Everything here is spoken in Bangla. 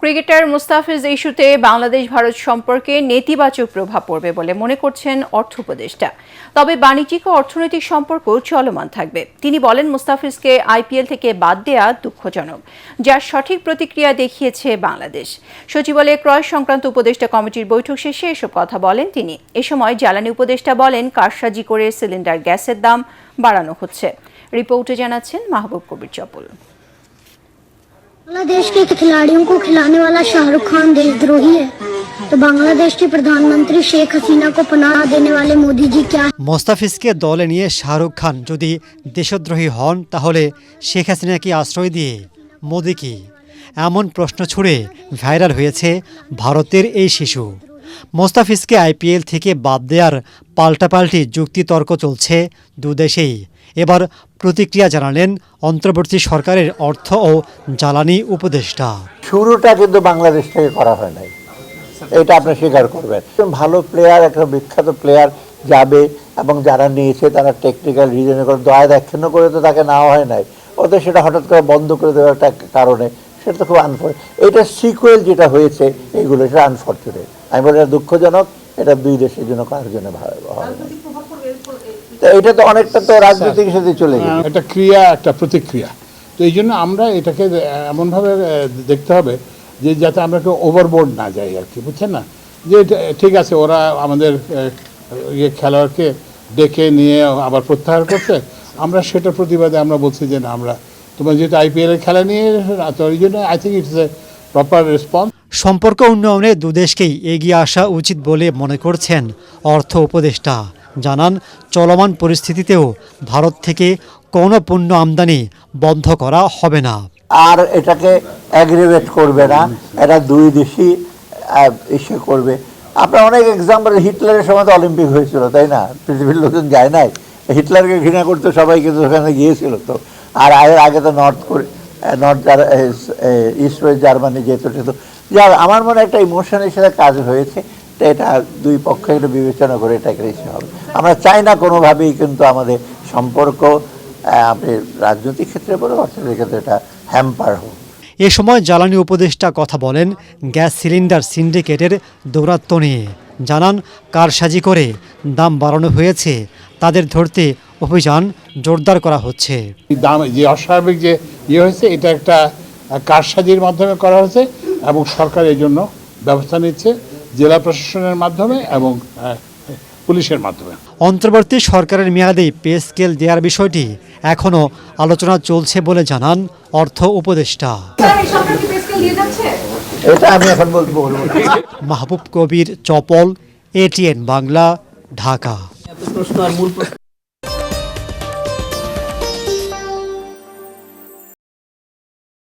ক্রিকেটার মুস্তাফিজ ইস্যুতে বাংলাদেশ ভারত সম্পর্কে নেতিবাচক প্রভাব পড়বে বলে মনে করছেন অর্থ উপদেষ্টা। তবে বাণিজ্যিক ও অর্থনৈতিক সম্পর্ক চলমান থাকবে। তিনি বলেন, মুস্তাফিজকে আইপিএল থেকে বাদ দেয়া দুঃখজনক, যার সঠিক প্রতিক্রিয়া দেখিয়েছে বাংলাদেশ। সচিবালয়ে ক্রয় সংক্রান্ত উপদেষ্টা কমিটির বৈঠক শেষে এসব কথা বলেন তিনি। এ সময় জ্বালানি উপদেষ্টা বলেন, কারসাজি করে সিলিন্ডার গ্যাসের দাম বাড়ানো হচ্ছে। রিপোর্টে জানাচ্ছেন মাহবুব কবির চপল। बांग्लादेश के खिलाड़ियों को खिलाने वाला शाहरुख खान देशद्रोही है, तो बांग्लादेश के प्रधानमंत्री शेख हसीना को पनाह देने वाले मोदी जी क्या? মোস্তাফিজকে দলে নিয়ে শাহরুখ খান যদি দেশদ্রোহী হন, তাহলে শেখ হাসিনাকে আশ্রয় দিয়ে মোদি কি? এমন প্রশ্ন ছুড়ে ভাইরাল হয়েছে ভারতের এই শিশু। মোস্তাফিজকে আইপিএল থেকে বাদ দেওয়ার পাল্টাপাল্টি যুক্তিতর্ক চলছে দুদেশেই। এবার প্রতিক্রিয়া জানালেন অন্তর্বর্তী সরকারের অর্থ ও জ্বালানি উপদেষ্টা। শুরুটা কিন্তু বাংলাদেশ থেকে করা হয় নাই, এটা আপনি স্বীকার করবেন। ভালো প্লেয়ার, একটা বিখ্যাত প্লেয়ার যাবে এবং যারা নিয়েছে তারা টেকনিক্যাল রিজনে করে দয়া দাক্ষিণ্য করে তো তাকে নেওয়া হয় নাই। ওদের সেটা হঠাৎ করে বন্ধ করে দেওয়ার একটা কারণে সেটা তো খুব এটা সিকুয়েল যেটা হয়েছে এইগুলো সেটা আনফর্চুনেট। আমি বলি এটা দুঃখজনক, এটা দুই দেশের জন্য কারোর জন্য ভালো হয় না। এটা তো অনেকটা তো রাজনীতির সাথে চলে গেছে, একটা ক্রিয়া একটা প্রতিক্রিয়া। তো এই জন্য আমরা এটাকে এমনভাবে দেখতে হবে যে যাতে আমরা একটু ওভারবোর্ড না যাই আর কি, বুঝছেন না? যে ঠিক আছে, ওরা আমাদের খেলোয়াড়কে ডেকে নিয়ে আবার প্রত্যাহার করছে, আমরা সেটার প্রতিবাদে আমরা বলছি যে না, আমরা তোমার যেহেতু আইপিএল এর খেলা নিয়ে, তো এই জন্য I think it's a proper response. সম্পর্ক উন্নয়নে দুদেশকেই এগিয়ে আসা উচিত বলে মনে করছেন অর্থ উপদেষ্টা। জানান, চলমান পরিস্থিতিতেও ভারত থেকে কোনো পণ্য আমদানি বন্ধ করা হবে না, আর এটাকে অ্যাগ্রিভেট করবে না। এটা দুই দেশই ইস্যু করবে। আপনার অনেক এক্সাম্পল, হিটলারের সময় তো অলিম্পিক হয়েছিল, তাই না? পৃথিবীর লোকজন যায় নাই, হিটলারকে ঘৃণা করতে সবাই কিন্তু ওখানে গিয়েছিল তো। আর আগে তো ইস্ট ওয়েস্ট জার্মানি যেহেতু, যা আমার মনে একটা ইমোশনের সাথে কাজ হয়েছে, তো এটা দুই পক্ষে একটু বিবেচনা করে এটাকে ইস্যু হবে। আমরা চাই না কোনোভাবেই কিন্তু আমাদের সম্পর্ক আপনি রাজনৈতিক ক্ষেত্রে বলে অর্থনৈতিক ক্ষেত্রে এটা হ্যাম্পার হোক। এ সময় জ্বালানি উপদেষ্টা কথা বলেন গ্যাস সিলিন্ডার সিন্ডিকেটের দৌরাত্ম্য নিয়ে। জানান, কারসাজি করে দাম বাড়ানো হয়েছে, তাদের ধরতে অভিযান জোরদার করা হচ্ছে। দাম যে অস্বাভাবিক যে হয়েছে, এটা একটা কারসাজির মাধ্যমে করা হয়েছে এবং সরকার এই জন্য ব্যবস্থা নিচ্ছে জেলা প্রশাসনের মাধ্যমে এবং পুলিশের মাধ্যমে। অন্তর্বর্তী সরকারের মেয়াদে পে স্কেল দেওয়ার বিষয়টি এখনও আলোচনা চলছে বলে জানান অর্থ উপদেষ্টা। এটা আমি এখন বলবো। মাহবুব কবির চপল, ATN বাংলা, ঢাকা।